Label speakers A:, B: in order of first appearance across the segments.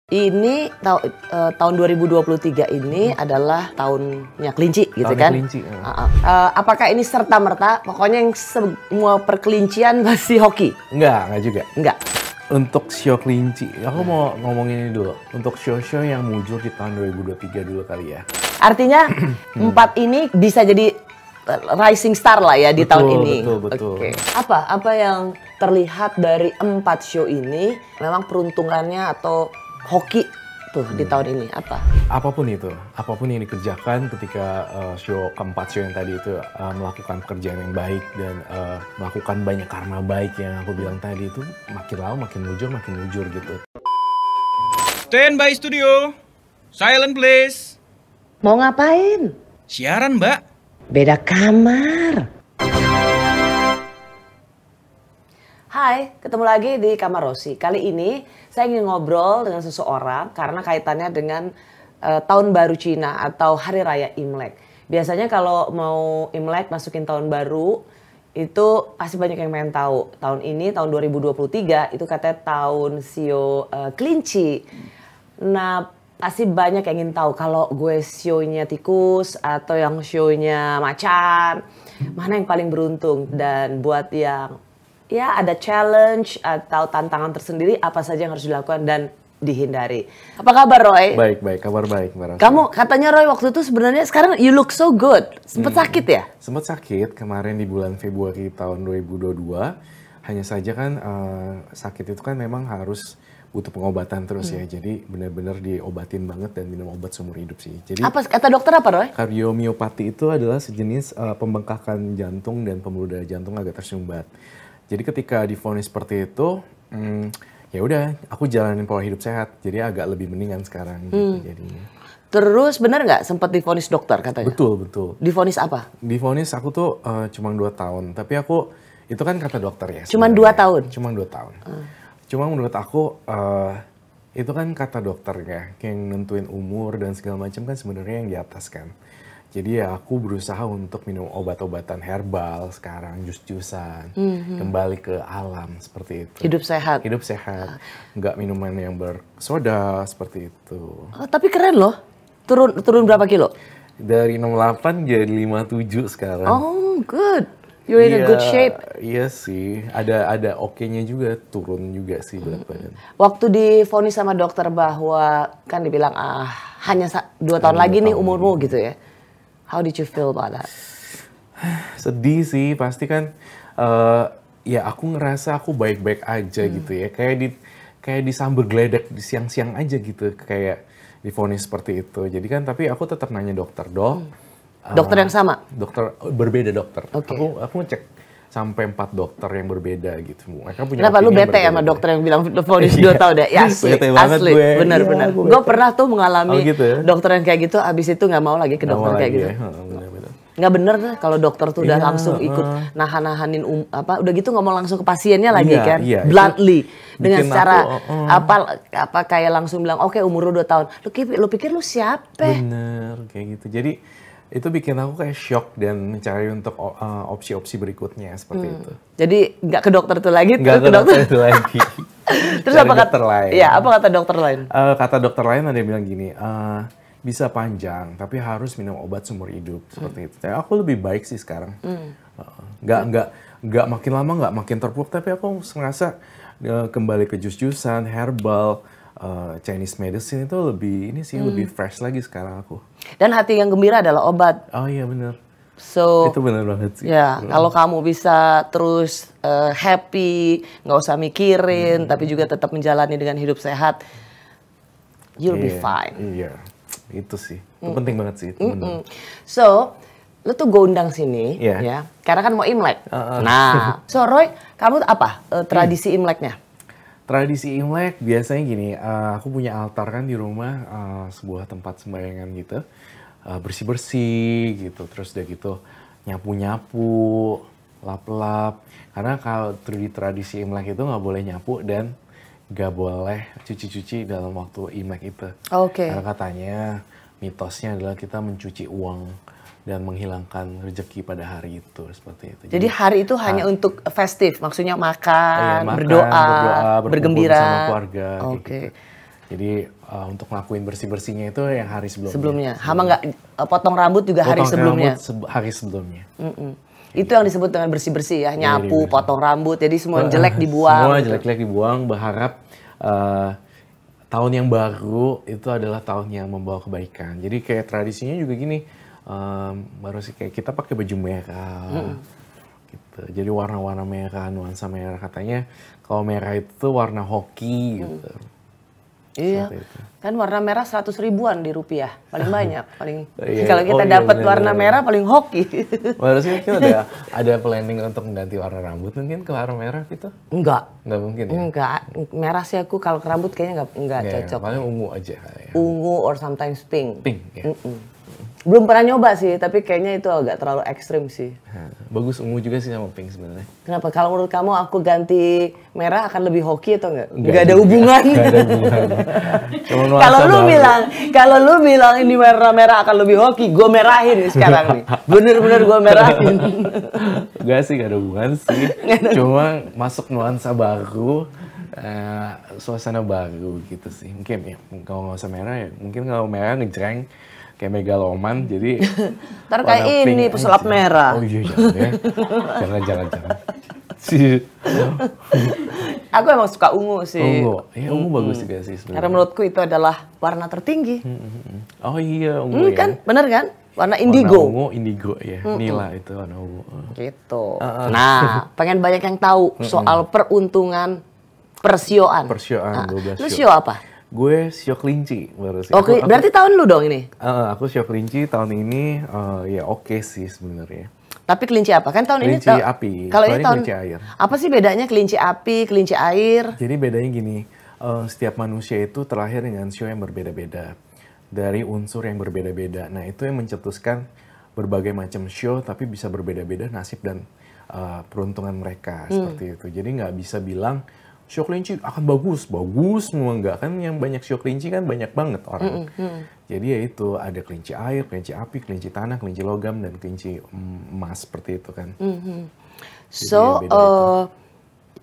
A: Ini tahun 2023 ini adalah tahunnya kelinci gitu
B: Tahunnya
A: kan?
B: kelinci,
A: Apakah ini serta-merta pokoknya yang semua perkelincian masih hoki?
B: Enggak juga.
A: Enggak.
B: Untuk show kelinci, aku mau ngomongin ini dulu. Untuk show-show yang muncul di tahun 2023 dulu kali ya.
A: Artinya empat ini bisa jadi rising star lah ya di tahun ini.
B: Betul.
A: Oke. Apa yang terlihat dari 4 show ini memang peruntungannya atau hoki tuh di tahun ini apa?
B: Apapun yang dikerjakan ketika keempat show yang tadi itu melakukan pekerjaan yang baik dan melakukan banyak karma baik yang aku bilang tadi itu makin lama makin mujur gitu.
C: Standby studio, silent please.
A: Mau ngapain?
C: Siaran mbak.
A: Beda kamar. Hai, ketemu lagi di Kamar Rosi. Kali ini saya ingin ngobrol dengan seseorang karena kaitannya dengan Tahun Baru Cina atau Hari Raya Imlek. Biasanya kalau mau Imlek masukin tahun baru itu pasti banyak yang pengen tahu. Tahun ini, tahun 2023 itu katanya tahun Sio kelinci. Nah, pasti banyak yang ingin tahu kalau gue sionya tikus atau yang sionya macan, mana yang paling beruntung. Dan buat yang ya ada challenge atau tantangan tersendiri apa saja yang harus dilakukan dan dihindari. Apa kabar Roy?
B: Baik, kabar baik.
A: Kamu katanya Roy waktu itu sebenarnya sekarang you look so good. Sempet sakit ya?
B: Sempet sakit kemarin di bulan Februari tahun 2022. Hanya saja kan sakit itu kan memang harus butuh pengobatan terus ya. Jadi benar-benar diobatin banget dan minum obat seumur hidup sih. Jadi
A: apa kata dokter apa Roy?
B: Kardiomiopati itu adalah sejenis pembengkakan jantung dan pembuluh darah jantung agak tersumbat. Jadi ketika divonis seperti itu, ya udah, aku jalanin pola hidup sehat. Jadi agak lebih mendingan sekarang. Gitu, jadinya.
A: Terus benar nggak sempat divonis dokter katanya?
B: Betul.
A: Divonis apa?
B: Divonis aku tuh cuma 2 tahun. Tapi aku, itu kan kata dokter ya.
A: Cuma 2 tahun?
B: Cuma 2 tahun. Cuma menurut aku, itu kan kata dokter ya. Yang nentuin umur dan segala macam kan sebenarnya yang di atas kan. Jadi ya aku berusaha untuk minum obat-obatan herbal sekarang, jus-jusan, kembali ke alam seperti itu.
A: Hidup sehat?
B: Hidup sehat, nggak minuman yang bersoda seperti itu.
A: Oh, tapi keren loh, turun berapa kilo?
B: Dari 68 jadi 57 sekarang.
A: Oh good, you're in a good shape.
B: Iya sih, ada oke-nya juga, turun juga sih berat badan.
A: Waktu divonis sama dokter bahwa kan dibilang hanya 2 tahun lagi nih umurmu gitu ya. How did you feel about that?
B: Sedih sih, pasti kan. Ya aku ngerasa aku baik-baik aja gitu ya. Kayak disambel geledek di siang-siang aja gitu. Kayak divonis seperti itu. Jadi kan, tapi aku tetap nanya dokter,
A: Dokter yang sama?
B: Dokter, berbeda dokter.
A: Okay.
B: Aku ngecek sampai 4 dokter yang berbeda gitu. Mereka punya
A: kenapa lu bete sama dokter yang bilang vonis 2 tahun deh? Ya asli, asli. Bener. Gue pernah tuh mengalami dokter yang kayak gitu, abis itu nggak mau lagi ke dokter kayak gitu. Nggak bener deh kalau dokter tuh udah langsung ikut nahan-nahanin udah gitu ngomong langsung ke pasiennya lagi kan, bluntly dengan secara apa kayak langsung bilang oke, umur lu 2 tahun. Lu pikir lu siapa?
B: Bener kayak gitu. Jadi itu bikin aku kayak shock dan mencari untuk opsi-opsi berikutnya seperti itu.
A: Jadi nggak ke dokter itu lagi?
B: Nggak ke dokter itu lagi.
A: Terus apa kata dokter lain? Ya, apa kata dokter lain?
B: Kata dokter lain ada yang bilang gini, bisa panjang tapi harus minum obat seumur hidup seperti itu. Aku lebih baik sih sekarang. Nggak makin lama nggak makin terpuruk, tapi aku ngerasa kembali ke jus-jusan, herbal, Chinese medicine itu lebih lebih fresh lagi sekarang aku.
A: Dan hati yang gembira adalah obat.
B: Oh iya benar.
A: So
B: itu benar banget sih.
A: Ya, kalau kamu bisa terus happy, nggak usah mikirin, tapi juga tetap menjalani dengan hidup sehat, you'll be fine.
B: Iya, itu sih. Itu penting banget sih. Itu benar.
A: So, lu tuh gue undang sini, ya, karena kan mau Imlek. Nah, so Roy, kamu apa tradisi Imleknya?
B: Tradisi Imlek biasanya gini, aku punya altar kan di rumah, sebuah tempat sembayangan gitu, bersih-bersih gitu, terus udah gitu nyapu-nyapu, lap-lap. Karena kalau di tradisi Imlek itu nggak boleh nyapu dan nggak boleh cuci-cuci dalam waktu Imlek itu.
A: Oke.
B: Karena katanya mitosnya adalah kita mencuci uang dan menghilangkan rezeki pada hari itu seperti itu.
A: Jadi hari itu hanya untuk festif, maksudnya makan, berdoa, bergembira
B: sama keluarga.
A: Oke.
B: Gitu. Jadi untuk ngelakuin bersih-bersihnya itu yang hari sebelumnya.
A: Sebelumnya. Hama nggak potong rambut juga hari sebelumnya.
B: Hari sebelumnya.
A: Itu yang disebut dengan bersih-bersih ya, nyapu, potong rambut, jadi semua jelek dibuang.
B: Semua
A: gitu.
B: jelek-jelek dibuang, berharap tahun yang baru itu adalah tahun yang membawa kebaikan. Jadi kayak tradisinya juga gini, baru sih kayak kita pakai baju merah, gitu. Jadi warna-warna merah, nuansa merah, katanya kalau merah itu warna hoki gitu.
A: Iya, kan warna merah 100 ribuan di rupiah, paling banyak, paling
B: Iya.
A: kalau kita dapat warna merah paling hoki.
B: Harusnya kita ada planning untuk mengganti warna rambut mungkin ke warna merah gitu?
A: Enggak
B: Mungkin ya?
A: Enggak, merah sih aku kalau ke rambut kayaknya enggak cocok.
B: Paling ungu aja ya.
A: Ungu or sometimes pink.
B: Pink ya?
A: Belum pernah nyoba sih, tapi kayaknya itu agak terlalu ekstrim sih.
B: Bagus ungu juga sih sama pink sebenarnya.
A: Kenapa? Kalau menurut kamu aku ganti merah akan lebih hoki atau enggak? Enggak ada hubungan.
B: Enggak ada hubungan.
A: Kalau lu bilang ini merah akan lebih hoki, gue merahin nih sekarang nih. Bener-bener gue merahin.
B: Enggak sih, enggak ada hubungan sih. Cuma masuk nuansa baru, suasana baru gitu sih. Mungkin ya, kalau nggak usah merah ya, mungkin kalau merah ngejreng kayak megaloman, jadi
A: ntar kayak ini pesulap merah.
B: Oh iya, jangan.
A: Aku emang suka ungu sih.
B: Ungu, ya ungu bagus juga sih sebenarnya.
A: Karena menurutku itu adalah warna tertinggi.
B: Oh iya, ungu ya.
A: Kan, bener kan? Warna indigo.
B: Warna ungu, indigo ya. Nila itu warna ungu.
A: Gitu. Nah, pengen banyak yang tahu soal peruntungan persioan.
B: Persioan, 12
A: Lu
B: sio.
A: sio apa?
B: Gue sio kelinci baru sih.
A: Oke, berarti tahun lu dong ini?
B: Aku sio kelinci tahun ini ya oke sih sebenarnya.
A: Tapi kelinci apa? Kan tahun
B: Kelinci
A: ini
B: api.
A: Kalau ini
B: Soalnya
A: tahun
B: kelinci air.
A: Apa sih bedanya kelinci api, kelinci air?
B: Jadi bedanya gini, setiap manusia itu terlahir dengan sio yang berbeda-beda. Dari unsur yang berbeda-beda. Nah itu yang mencetuskan berbagai macam sio tapi bisa berbeda-beda nasib dan peruntungan mereka seperti itu. Jadi nggak bisa bilang sio kelinci akan bagus semua enggak kan, yang banyak sio kelinci kan banyak banget orang. Jadi ya itu ada kelinci air, kelinci api, kelinci tanah, kelinci logam dan kelinci emas seperti itu kan.
A: So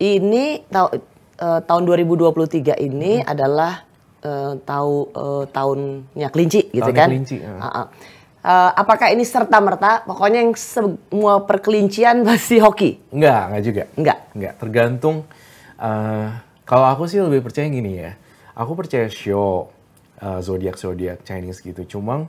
A: ini tahun 2023 ini adalah tahunnya kelinci gitu
B: Tahunnya
A: kan?
B: kelinci,
A: apakah ini serta-merta pokoknya yang semua perkelincian pasti hoki?
B: Enggak juga.
A: Enggak.
B: Tergantung. Kalau aku sih lebih percaya gini ya. Aku percaya show zodiak Chinese gitu. Cuma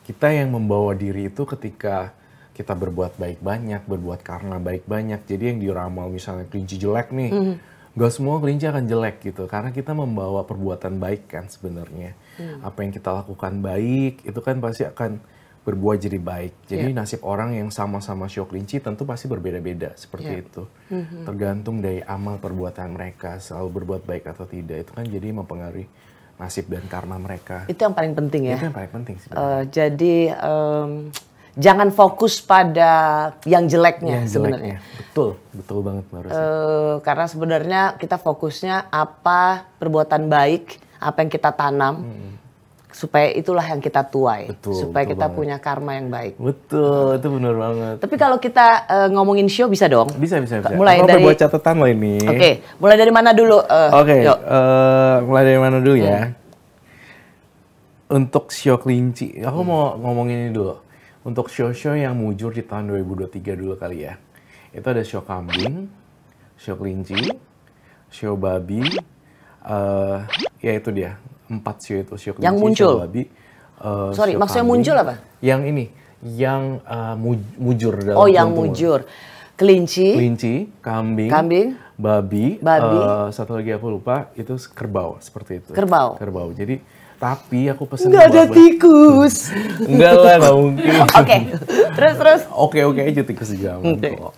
B: kita yang membawa diri itu ketika kita berbuat baik banyak, berbuat karma baik banyak. Jadi yang diramal misalnya kelinci jelek nih, gak semua kelinci akan jelek gitu. Karena kita membawa perbuatan baik kan sebenarnya. Apa yang kita lakukan baik itu kan pasti akan berbuah jadi baik. Jadi nasib orang yang sama-sama sio kelinci tentu pasti berbeda-beda seperti itu. Tergantung dari amal perbuatan mereka, selalu berbuat baik atau tidak. Itu kan jadi mempengaruhi nasib dan karma mereka.
A: Itu yang paling penting ya.
B: Itu yang paling penting sih.
A: Jadi jangan fokus pada yang jeleknya sebenarnya.
B: Betul banget Mbak Rosi.
A: Karena sebenarnya kita fokusnya apa perbuatan baik, apa yang kita tanam. Supaya itulah yang kita tuai, supaya kita punya karma yang baik.
B: Betul, itu benar banget.
A: Tapi kalau kita ngomongin show bisa dong?
B: Bisa.
A: Mulai
B: aku
A: dari
B: buat catatan lo ini.
A: Oke, mulai dari mana dulu?
B: Mulai dari mana dulu ya? Untuk show kelinci, aku mau ngomongin ini dulu. Untuk show-show yang mujur di tahun 2023 dulu kali ya. Itu ada show kambing, show kelinci, show babi, ya itu dia. 4 show itu, show kelinci,
A: yang muncul.
B: show babi,
A: Sorry,
B: show
A: maksudnya
B: kambing.
A: muncul apa?
B: Yang ini, yang mujur dalam
A: yang
B: keuntungan.
A: mujur. Kelinci,
B: kambing, babi,
A: babi.
B: Satu lagi aku lupa, itu kerbau, seperti itu.
A: Kerbau.
B: Jadi, tapi aku pesen
A: nggak ada tikus.
B: Enggak lah, nggak mungkin.
A: Oke, terus.
B: Oke aja tikus jaman kok.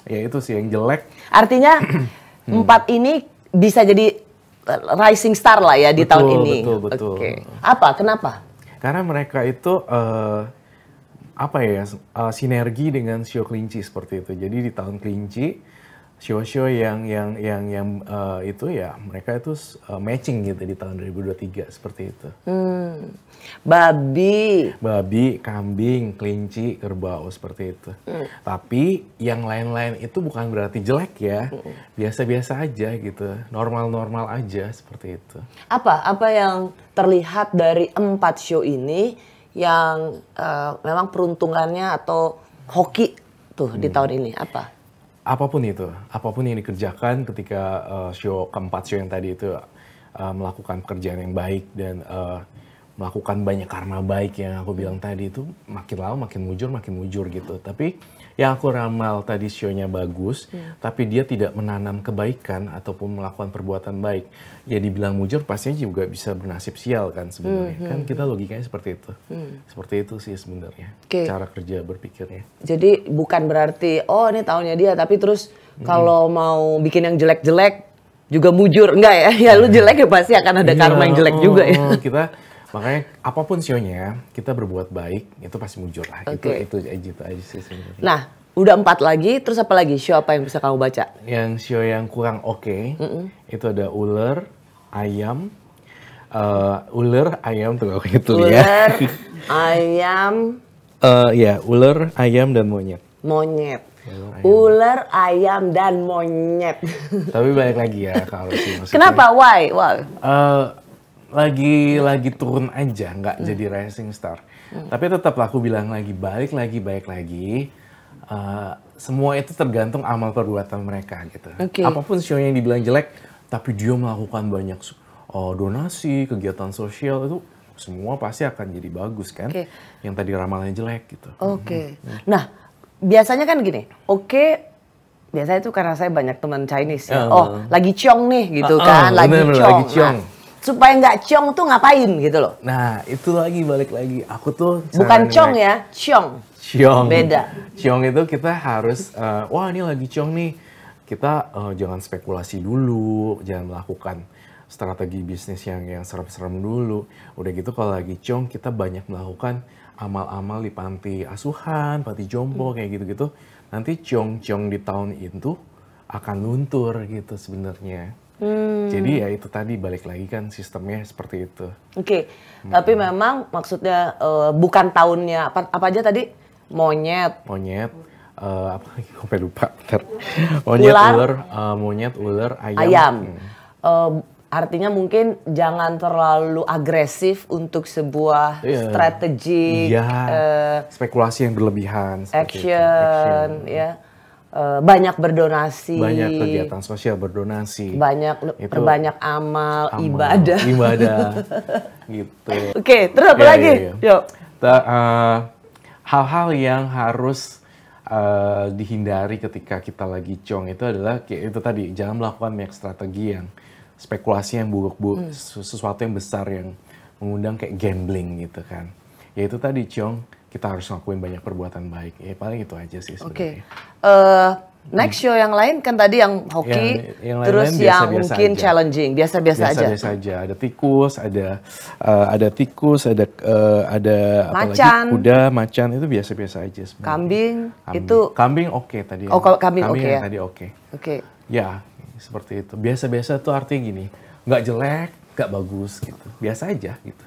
B: Ya itu sih yang jelek.
A: Artinya 4 ini bisa jadi rising star lah ya di tahun ini.
B: Betul.
A: Oke. Apa? Kenapa?
B: Karena mereka itu sinergi dengan sio kelinci seperti itu. Jadi di tahun kelinci show-show yang itu ya mereka itu matching gitu di tahun 2023 seperti itu. Babi, kambing, kelinci, kerbau seperti itu. Tapi yang lain-lain itu bukan berarti jelek ya, biasa-biasa aja gitu, normal-normal aja seperti itu.
A: Apa yang terlihat dari 4 show ini yang memang peruntungannya atau hoki tuh di tahun ini apa?
B: Apapun itu, apapun yang dikerjakan ketika keempat show yang tadi itu melakukan pekerjaan yang baik dan melakukan banyak karma baik yang aku bilang tadi itu makin lama makin mujur gitu. Tapi yang aku ramal tadi show-nya bagus, tapi dia tidak menanam kebaikan ataupun melakukan perbuatan baik. Ya dibilang mujur pastinya juga bisa bernasib sial kan sebenarnya. Kan kita logikanya seperti itu. Seperti itu sih sebenarnya cara kerja berpikirnya.
A: Jadi bukan berarti oh ini tahunnya dia tapi terus kalau mau bikin yang jelek-jelek juga mujur. Enggak ya? Ya lu jelek ya pasti akan ada karma yang jelek juga ya.
B: Makanya apapun show-nya, kita berbuat baik, itu pasti mujur lah. Itu aja sih sebenarnya.
A: Nah, udah 4 lagi, terus apa lagi? Show apa yang bisa kamu baca?
B: Yang show yang kurang oke, itu ada ular, ayam, tuh aku itu ya.
A: Ular, ayam.
B: Ya, ular, ayam, dan monyet.
A: Ular, ayam, dan monyet.
B: Tapi balik lagi ya kalau sih maksudnya.
A: Kenapa? Why?
B: Lagi turun aja, nggak jadi rising star. Tapi tetap aku bilang lagi, balik lagi. Semua itu tergantung amal perbuatan mereka gitu. Apapun show-nya yang dibilang jelek, tapi dia melakukan banyak donasi, kegiatan sosial itu semua pasti akan jadi bagus kan. Yang tadi ramalnya jelek gitu.
A: Nah, biasanya kan gini. Biasanya itu karena saya banyak teman Chinese ya. Lagi ciong nih gitu kan, lagi ciong. Supaya nggak ciong tuh ngapain gitu loh.
B: Nah, itu lagi balik lagi. Aku tuh
A: bukan ciong ya, ciong. Beda.
B: Ciong itu kita harus wah ini lagi ciong nih. Kita jangan spekulasi dulu, jangan melakukan strategi bisnis yang serem-serem dulu. Udah gitu kalau lagi ciong kita banyak melakukan amal-amal di panti asuhan, panti jompo kayak gitu-gitu. Nanti ciong-ciong di tahun itu akan luntur gitu sebenarnya. Jadi ya itu tadi balik lagi kan sistemnya seperti itu.
A: Tapi memang maksudnya bukan tahunnya apa aja tadi? Monyet,
B: apa lagi? Sampai lupa. Monyet, ular, ayam.
A: Artinya mungkin jangan terlalu agresif untuk sebuah strategi,
B: spekulasi yang berlebihan,
A: action, ya. Banyak berdonasi,
B: banyak kegiatan sosial berdonasi,
A: perbanyak amal, ibadah
B: gitu.
A: Terus apa lagi? Yuk.
B: Hal-hal yang harus dihindari ketika kita lagi ciong itu adalah kayak itu tadi, jangan melakukan banyak strategi yang spekulasi yang buruk-buruk, sesuatu yang besar yang mengundang kayak gambling gitu kan. Ya itu tadi ciong, kita harus ngelakuin banyak perbuatan baik. Ya paling itu aja sih sebenarnya.
A: Next show yang lain kan tadi yang hoki, terus yang mungkin challenging, biasa-biasa aja.
B: Biasa-biasa aja. Ada tikus, ada
A: macan,
B: kuda, macan itu biasa-biasa aja sebenarnya. Kambing oke tadi.
A: Kambing oke ya.
B: Tadi oke. Ya, seperti itu. Biasa-biasa tuh artinya gini, nggak jelek, nggak bagus gitu. Biasa aja gitu.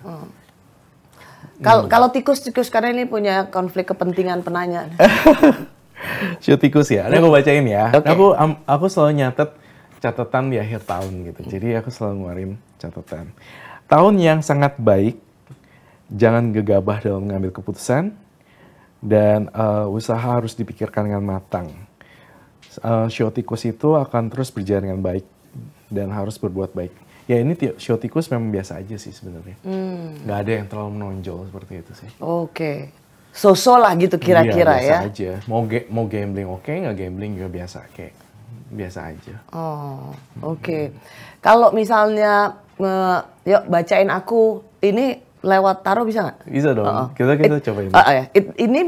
A: Kalau tikus karena ini punya konflik kepentingan penanya.
B: Show tikus ya. Ini aku bacain ya. Aku selalu nyatet catatan di akhir tahun gitu. Jadi aku selalu ngeluarin catatan. Tahun yang sangat baik. Jangan gegabah dalam mengambil keputusan dan usaha harus dipikirkan dengan matang. Show tikus itu akan terus berjalan dengan baik dan harus berbuat baik. Ya ini show tikus memang biasa aja sih sebenarnya. Nggak ada yang terlalu menonjol seperti itu sih.
A: So-so lah gitu kira-kira
B: ya. Biasa
A: ya.
B: aja. Mau gambling oke, nggak gambling juga biasa kayak biasa aja.
A: Kalau misalnya yuk bacain aku ini lewat tarot bisa nggak?
B: Bisa dong. Kita cobain.
A: Ini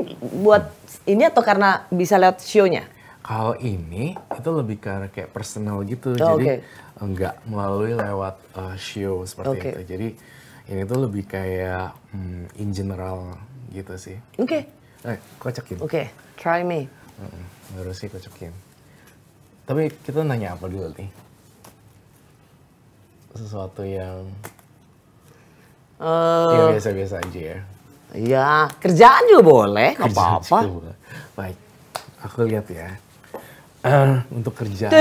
A: buat ini atau karena bisa lewat show-nya?
B: Kalau ini itu lebih kayak personal gitu, jadi enggak melalui lewat show seperti itu. Jadi ini tuh lebih kayak in general gitu sih.
A: Kocokin.
B: Try me. Harus sih kocokin. Tapi kita nanya apa dulu nih? Sesuatu yang ya biasa-biasa aja ya.
A: Iya, kerjaan juga boleh, nggak
B: Kerjaan
A: apa-apa.
B: juga boleh. Baik, aku lihat ya. Untuk kerjaan.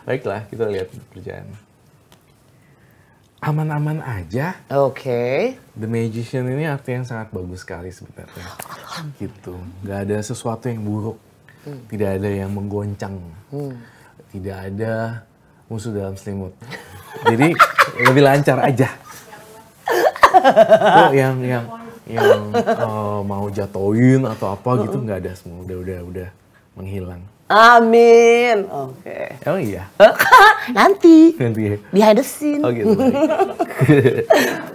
B: Baiklah, kita lihat kerjaan. Aman-aman aja.
A: Oke.
B: The Magician ini arti yang sangat bagus sekali sebenarnya. Gitu. Gak ada sesuatu yang buruk. Tidak ada yang menggoncang. Tidak ada musuh dalam selimut. Jadi lebih lancar aja. Itu yang mau jatuhin atau apa gitu nggak ada semua. Udah menghilang.
A: Amin. Oke.
B: Emang iya?
A: Nanti.
B: Nanti ya?
A: Behind the scene.
B: Oh gitu.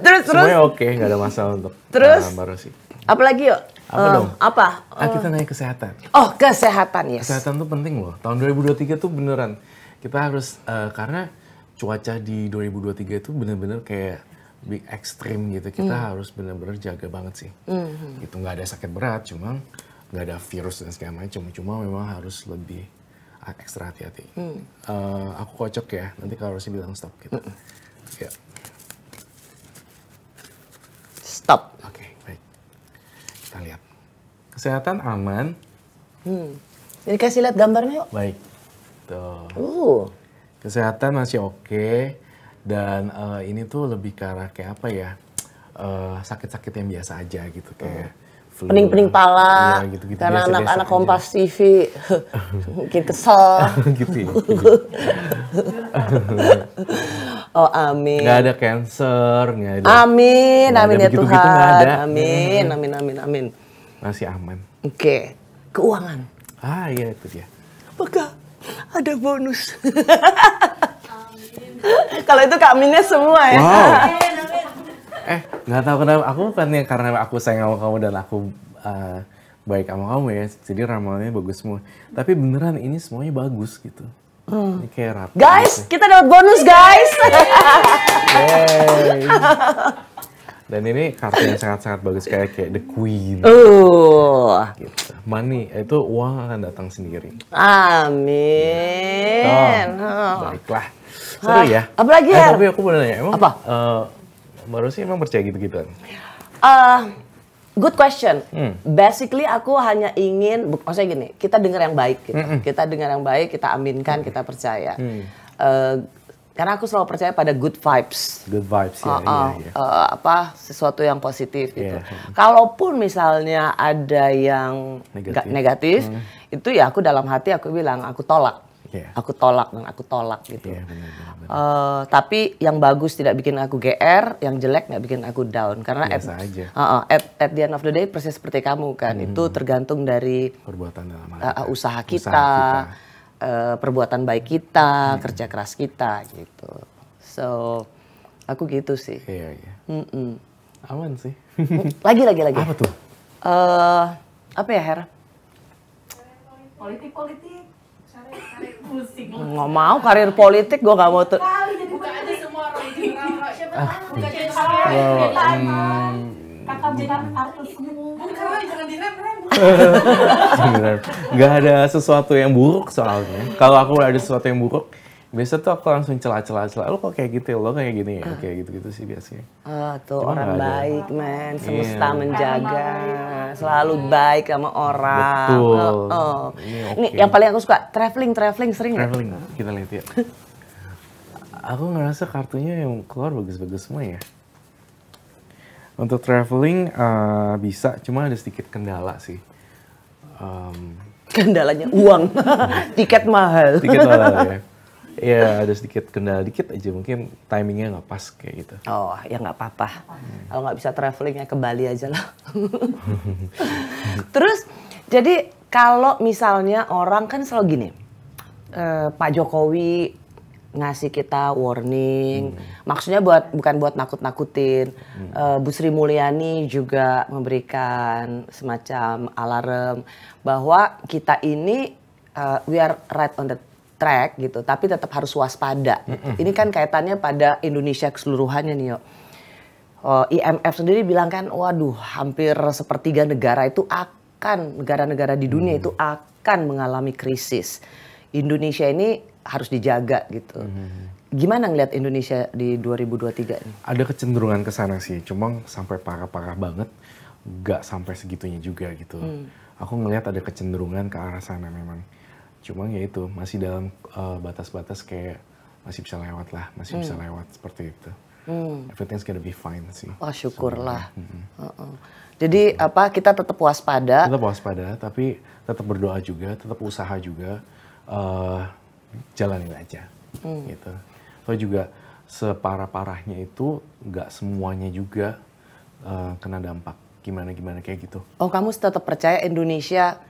A: Terus.
B: Semuanya oke, nggak ada masalah untuk Mbak Rosi.
A: Apa lagi yuk?
B: Apa dong?
A: Apa?
B: Kita nanya kesehatan.
A: Oh, kesehatan, yes.
B: Kesehatan tuh penting loh. Tahun 2023 tuh beneran. Kita harus, karena cuaca di 2023 itu bener-bener kayak big ekstrim gitu. Kita harus bener-bener jaga banget sih. Itu nggak ada sakit berat, cuma nggak ada virus dan segala macam. Cuma memang harus lebih ekstra hati-hati. Aku kocok ya, nanti kalau Rosi bilang stop gitu. Ya.
A: Stop.
B: Oke, baik. Kita lihat. Kesehatan aman.
A: Jadi kasih lihat gambarnya yuk.
B: Baik. Tuh. Kesehatan masih oke. Dan ini tuh lebih ke arah kayak apa ya? Sakit-sakit yang biasa aja gitu. Kayak flu.
A: Pening-pening pala.
B: Iya, gitu-gitu.
A: Karena
B: Biasa-biasa
A: anak-anak
B: aja.
A: Kompas TV. Mungkin kesel.
B: Gitu ya.
A: Oh, amin.
B: Nggak ada cancer, nggak ada.
A: Amin,
B: nggak ada
A: amin ya
B: begitu-begitu,
A: Tuhan.
B: nggak ada.
A: Amin.
B: Masih aman.
A: Oke. Keuangan.
B: Iya itu dia.
A: Apakah ada bonus? Kalau itu Kak Aminnya semua ya.
B: Wow. Nggak tahu kenapa. Aku bukannya karena aku sayang sama kamu dan aku baik sama kamu ya. Jadi ramalannya bagus semua. Tapi beneran ini semuanya bagus gitu. Ini kayak rapi.
A: Guys, kita dapat bonus guys.
B: Yeay. Dan ini kartu yang sangat-sangat bagus kayak The Queen. Gitu. Money, itu uang akan datang sendiri.
A: Amin.
B: Baiklah. Seru ya.
A: Apalagi ya?
B: Tapi aku mau nanya, emang
A: Apa?
B: Mbak Rosi emang percaya gitu-gituan?
A: Good question. Basically aku hanya ingin, maksudnya gini, kita dengar yang baik gitu. Kita dengar yang baik, kita aminkan, kita percaya. Karena aku selalu percaya pada good vibes.
B: Good vibes ya. Iya.
A: Sesuatu yang positif gitu.
B: Iya.
A: Kalaupun misalnya ada yang negatif, itu ya aku dalam hati aku bilang aku tolak.
B: Iya.
A: Aku tolak gitu.
B: Iya, benar.
A: Tapi yang bagus tidak bikin aku GR, yang jelek nggak bikin aku down. Karena
B: Biasa aja.
A: at the end of the day persis seperti kamu kan, itu tergantung dari
B: Perbuatan dalam
A: usaha kita. Perbuatan baik kita, kerja keras kita gitu. So, aku gitu sih.
B: Iya. Aman sih.
A: Lagi.
B: Apa tuh?
A: Apa ya, Her?
D: Politik. Pusing.
A: Nggak mau karir politik, gue nggak mau tuh.
D: Buka aja semua orang general. Siapa tahu buka general. Kakak jadi artis semua. Bukan, jangan dilem-lem.
B: Bener. Nggak ada sesuatu yang buruk soalnya. Kalau aku ada sesuatu yang buruk, biasa tuh aku langsung celah-celah. Lo kok kayak gitu ya? Lo kayak gini ya? Kayak gitu-gitu sih biasanya.
A: Tuh
B: Cuma
A: orang
B: nggak ada.
A: baik, men. Semesta
B: Iya.
A: menjaga. Selalu baik sama orang.
B: Betul.
A: Ini
B: oke.
A: yang paling aku suka, traveling sering nggak?
B: Traveling, kita lihat ya. Aku ngerasa kartunya yang keluar bagus-bagus semua ya. Untuk traveling bisa, cuma ada sedikit kendala sih.
A: Kendalanya uang, tiket mahal.
B: Sedikit mahal ya. Iya, ada sedikit kendala dikit aja, mungkin timingnya nggak pas kayak gitu.
A: Oh, ya nggak apa-apa. Kalau nggak bisa traveling ya ke Bali aja lah. Terus, jadi kalau misalnya orang kan selalu gini, Pak Jokowi ngasih kita warning, maksudnya bukan buat nakut-nakutin. Bu Sri Mulyani juga memberikan semacam alarm bahwa kita ini we are right on the track gitu, tapi tetap harus waspada. Ini kan kaitannya pada Indonesia keseluruhannya nih, yo. IMF sendiri bilang kan, waduh, hampir sepertiga negara di dunia itu akan mengalami krisis. Indonesia ini harus dijaga gitu. Gimana ngeliat Indonesia di 2023 ini?
B: Ada kecenderungan ke sana sih, cuma sampai parah-parah banget, nggak sampai segitunya juga gitu. Aku ngelihat ada kecenderungan ke arah sana memang. Cuma ya itu masih dalam batas-batas kayak masih bisa lewat lah, masih bisa lewat seperti itu. Everything's gonna be fine sih.
A: Oh syukurlah. Jadi apa kita tetap waspada.
B: Tetap waspada, tapi tetap berdoa juga, tetap usaha juga, jalanin aja, gitu. So juga separah-parahnya itu nggak semuanya juga kena dampak gimana kayak gitu.
A: Oh kamu tetap percaya Indonesia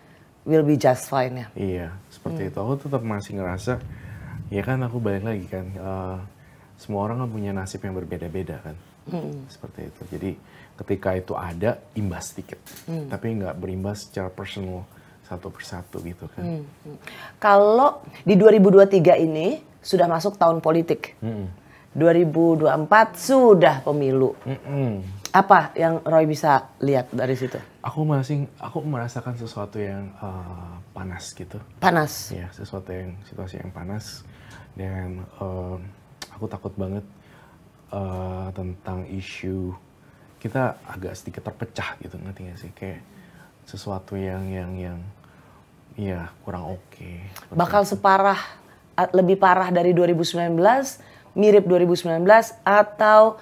A: will be just fine ya?
B: Iya, seperti itu. Aku tetap masih ngerasa, ya kan aku balik lagi kan, semua orang kan punya nasib yang berbeda-beda kan, seperti itu. Jadi ketika itu ada, imbas sedikit, tapi nggak berimbas secara personal satu persatu gitu kan.
A: Kalau di 2023 ini sudah masuk tahun politik, 2024 sudah pemilu. Apa yang Roy bisa lihat dari situ?
B: Aku merasakan sesuatu yang panas gitu.
A: Panas?
B: Ya, situasi yang panas. Dan aku takut banget tentang isu kita agak sedikit terpecah gitu, ngerti gak sih? Kayak sesuatu yang ya kurang oke.
A: Bakal separah, lebih parah dari 2019, mirip 2019, atau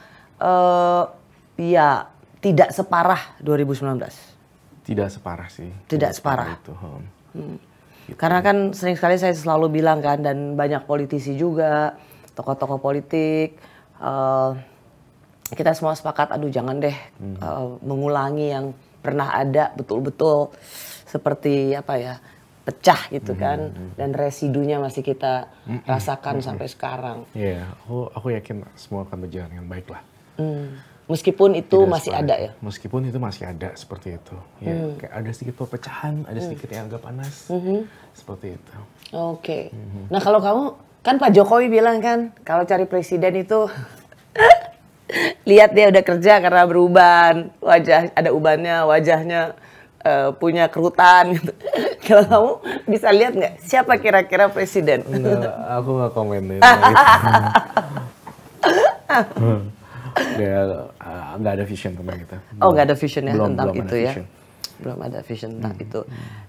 A: ya tidak separah 2019?
B: Tidak separah sih.
A: Tidak separah.
B: Itu.
A: Gitu. Karena kan sering sekali saya selalu bilang kan, dan banyak politisi juga, tokoh-tokoh politik, kita semua sepakat, aduh jangan deh mengulangi yang pernah ada betul-betul seperti apa ya, pecah gitu kan, dan residunya masih kita rasakan sampai sekarang.
B: Iya, aku yakin semua akan berjalan dengan baik lah.
A: Meskipun itu
B: Tidak
A: masih
B: separah.
A: ada ya?
B: Meskipun itu masih ada seperti itu. Ya, kayak ada sedikit perpecahan, ada sedikit yang agak panas, seperti itu.
A: Oke. Nah kalau kamu, kan Pak Jokowi bilang kan, kalau cari presiden itu lihat dia udah kerja karena beruban, wajah ada ubannya, wajahnya punya kerutan gitu. Kalau kamu bisa lihat nggak siapa kira-kira presiden?
B: Enggak, aku nggak komen itu. Nggak ada vision tentang itu.
A: Oh nggak ada vision ya tentang itu ya? Belum ada vision tentang itu.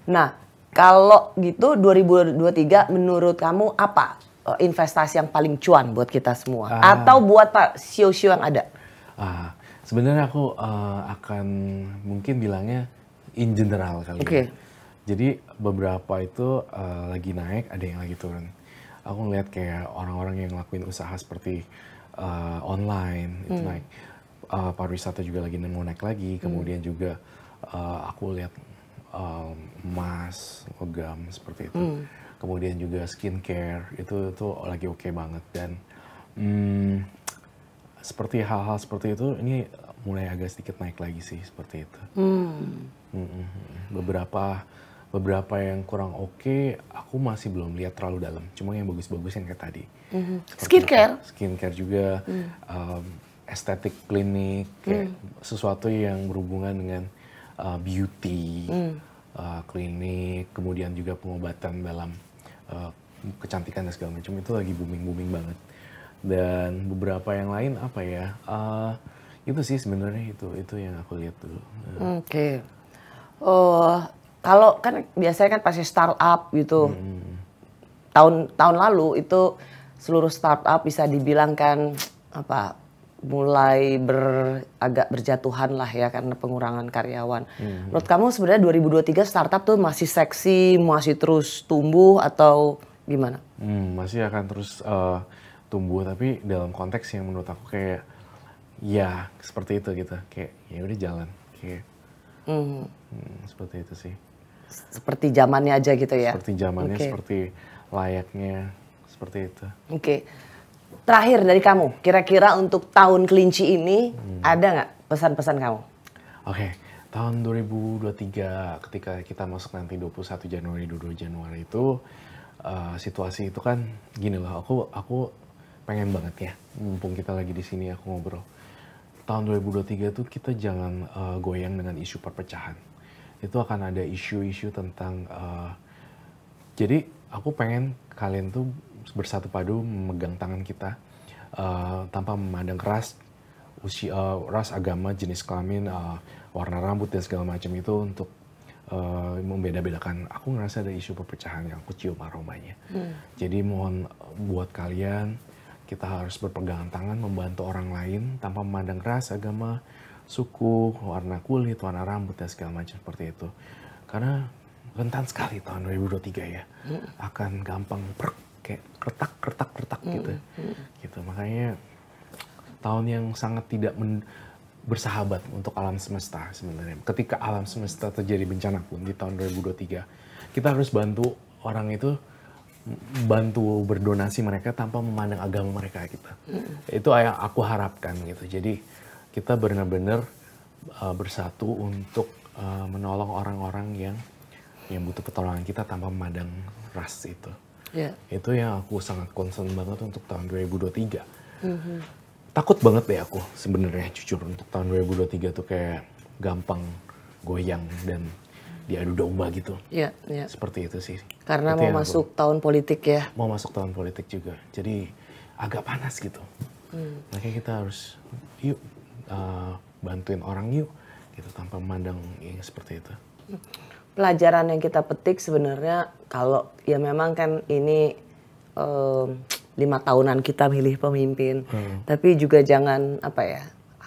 A: Nah kalau gitu 2023 menurut kamu apa investasi yang paling cuan buat kita semua? Atau buat Pak Sio-Sio yang ada?
B: Sebenarnya aku akan mungkin bilangnya in general kali ya. Jadi beberapa itu lagi naik, ada yang lagi turun. Aku ngeliat kayak orang-orang yang ngelakuin usaha seperti online itu naik, pariwisata juga lagi mau naik lagi, kemudian juga aku lihat emas, logam seperti itu, kemudian juga skincare itu lagi oke banget, dan seperti hal-hal seperti itu ini mulai agak sedikit naik lagi sih seperti itu. Beberapa yang kurang oke, aku masih belum lihat terlalu dalam. Cuma yang bagus-bagus yang kayak tadi. Skincare juga, estetik klinik, kayak sesuatu yang berhubungan dengan beauty, klinik, kemudian juga pengobatan dalam kecantikan dan segala macam itu lagi booming banget. Dan beberapa yang lain apa ya? Itu sih sebenarnya itu yang aku lihat dulu.
A: Oke. Kalau kan biasanya kan pasti startup gitu. Tahun lalu itu seluruh startup bisa dibilang kan apa mulai agak berjatuhan lah ya karena pengurangan karyawan. Menurut kamu sebenarnya 2023 startup tuh masih seksi, masih terus tumbuh atau gimana?
B: Masih akan terus tumbuh, tapi dalam konteks yang menurut aku kayak ya seperti itu gitu, kayak ya udah jalan kayak seperti itu sih.
A: Seperti zamannya aja gitu ya?
B: Seperti zamannya, seperti layaknya, seperti itu.
A: Oke. Terakhir dari kamu, kira-kira untuk tahun kelinci ini ada nggak pesan-pesan kamu?
B: Oke, tahun 2023 ketika kita masuk nanti 21 Januari, 22 Januari itu situasi itu kan gini loh, aku pengen banget ya, mumpung kita lagi di sini aku ngobrol. Tahun 2023 tuh kita jangan goyang dengan isu perpecahan. Itu akan ada isu-isu tentang Jadi aku pengen kalian tuh bersatu padu memegang tangan kita tanpa memandang ras, usia, ras, agama, jenis kelamin, warna rambut dan segala macam itu untuk membeda-bedakan. Aku ngerasa ada isu perpecahan yang aku cium aromanya. Jadi mohon buat kalian, kita harus berpegangan tangan membantu orang lain tanpa memandang ras, agama, suku, warna kulit, warna rambut dan segala macam seperti itu. Karena rentan sekali tahun 2023 ya, akan gampang kayak retak gitu. Makanya tahun yang sangat tidak bersahabat untuk alam semesta sebenarnya. Ketika alam semesta terjadi bencana pun di tahun 2023, kita harus bantu orang itu, bantu berdonasi mereka tanpa memandang agama mereka gitu. Itu yang aku harapkan gitu. Jadi kita benar-benar bersatu untuk menolong orang-orang yang butuh pertolongan kita tanpa memandang ras itu. Itu yang aku sangat concern banget untuk tahun 2023. Takut banget deh aku sebenarnya jujur untuk tahun 2023 tuh kayak gampang goyang dan diadu domba gitu. Seperti itu sih.
A: Karena itu mau masuk tahun politik ya.
B: Mau masuk tahun politik juga. Jadi agak panas gitu. Makanya kita harus yuk bantuin orang yuk gitu tanpa memandang yang seperti itu.
A: Pelajaran yang kita petik sebenarnya kalau ya memang kan ini 5 tahunan kita milih pemimpin, tapi juga jangan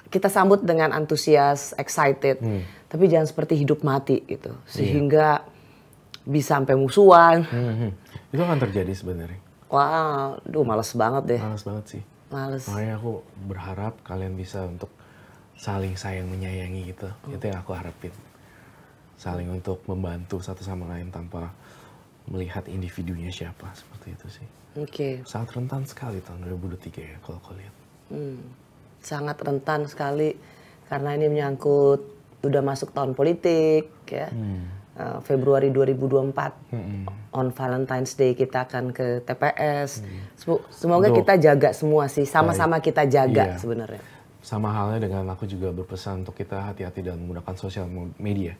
A: kita sambut dengan antusias, excited, tapi jangan seperti hidup mati gitu, sehingga bisa sampai musuhan.
B: Itu akan terjadi sebenarnya.
A: Wah, males banget deh.
B: Males banget sih.
A: Males.
B: Makanya aku berharap kalian bisa untuk saling sayang menyayangi gitu. Itu yang aku harapin. Saling untuk membantu satu sama lain tanpa melihat individunya siapa, seperti itu sih. Sangat rentan sekali tahun 2023 ya kalau kau lihat.
A: Sangat rentan sekali karena ini menyangkut udah masuk tahun politik ya. Februari 2024 on Valentine's Day kita akan ke TPS. Semoga kita jaga semua sih, sama-sama kita jaga sebenarnya.
B: Sama halnya dengan aku juga berpesan untuk kita hati-hati dalam menggunakan sosial media.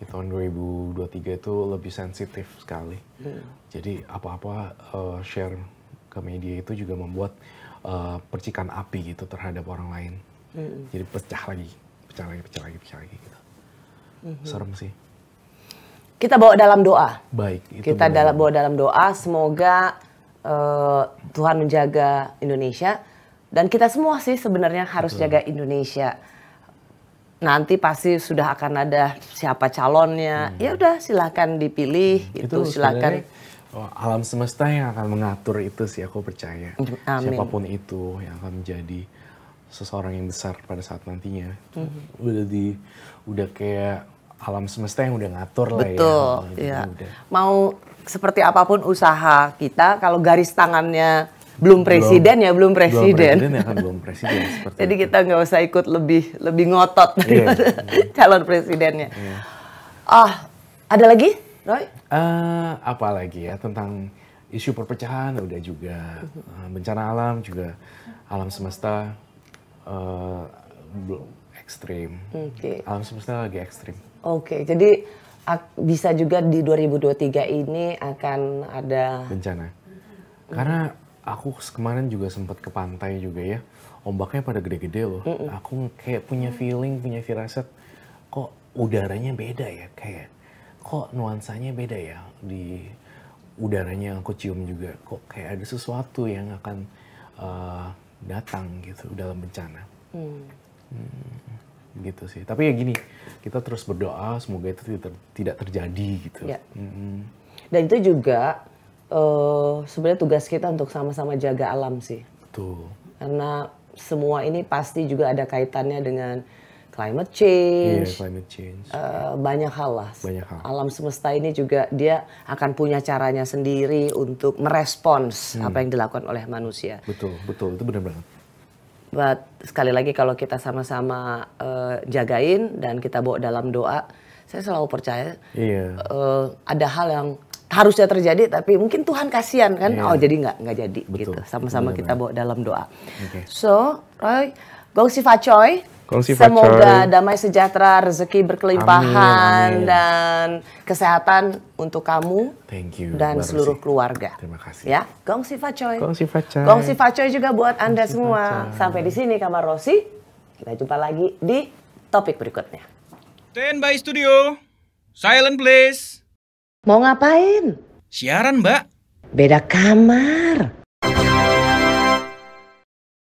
B: Di tahun 2023 itu lebih sensitif sekali. Jadi apa-apa share ke media itu juga membuat percikan api gitu terhadap orang lain. Jadi pecah lagi gitu. Serem sih.
A: Kita bawa dalam doa.
B: Baik.
A: Kita bawa dalam doa. Semoga Tuhan menjaga Indonesia. Dan kita semua sih sebenarnya harus jaga Indonesia. Nanti pasti sudah akan ada siapa calonnya. Ya udah silakan dipilih itu silakan.
B: Alam semesta yang akan mengatur itu sih aku percaya.
A: Amin.
B: Siapapun itu yang akan menjadi seseorang yang besar pada saat nantinya. Udah kayak alam semesta yang udah ngatur lah ya.
A: Betul. Ya. Mau seperti apapun usaha kita, kalau garis tangannya belum presiden ya belum presiden.
B: Belum presiden seperti
A: Jadi
B: itu.
A: kita nggak usah ikut lebih ngotot daripada calon presidennya. Ada lagi, Roy?
B: Apa lagi ya tentang isu perpecahan udah juga, bencana alam juga, alam semesta belum ekstrim. Alam semesta lagi ekstrim.
A: Jadi bisa juga di 2023 ini akan ada
B: bencana. Karena aku kemarin juga sempat ke pantai juga ya, ombaknya pada gede-gede loh. Aku kayak punya feeling, punya firasat, kok udaranya beda ya, kayak kok nuansanya beda ya di udaranya yang aku cium juga. Kok kayak ada sesuatu yang akan datang gitu dalam bencana. Gitu sih. Tapi ya gini, kita terus berdoa semoga itu tidak terjadi gitu.
A: Ya. Dan itu juga sebenarnya tugas kita untuk sama-sama jaga alam sih.
B: Betul.
A: Karena semua ini pasti juga ada kaitannya dengan climate change.
B: Climate change.
A: Banyak hal lah.
B: Banyak hal.
A: Alam semesta ini juga dia akan punya caranya sendiri untuk merespons apa yang dilakukan oleh manusia.
B: Betul, itu benar banget.
A: But sekali lagi kalau kita sama-sama jagain dan kita bawa dalam doa, saya selalu percaya ada hal yang harusnya terjadi tapi mungkin Tuhan kasihan kan, jadi nggak jadi. Betul, gitu. Sama-sama kita bawa dalam doa. So, Roy, gong si Facoy,
B: Kongsi
A: Semoga
B: Facoy.
A: damai sejahtera, rezeki berkelimpahan,
B: Amin, amin.
A: dan kesehatan untuk kamu
B: Thank you,
A: dan
B: Mbak
A: seluruh
B: Rosi.
A: keluarga.
B: Terima kasih.
A: Ya, Gongsi Facoy.
B: Kongsi Facoy.
A: Gongsi Facoy juga buat Anda
B: Gongsi
A: semua.
B: Facoy.
A: Sampai di sini Kamar Rosi. Kita jumpa lagi di topik berikutnya.
C: Stand by studio. Silent please.
A: Mau ngapain?
C: Siaran, Mbak.
A: Beda kamar.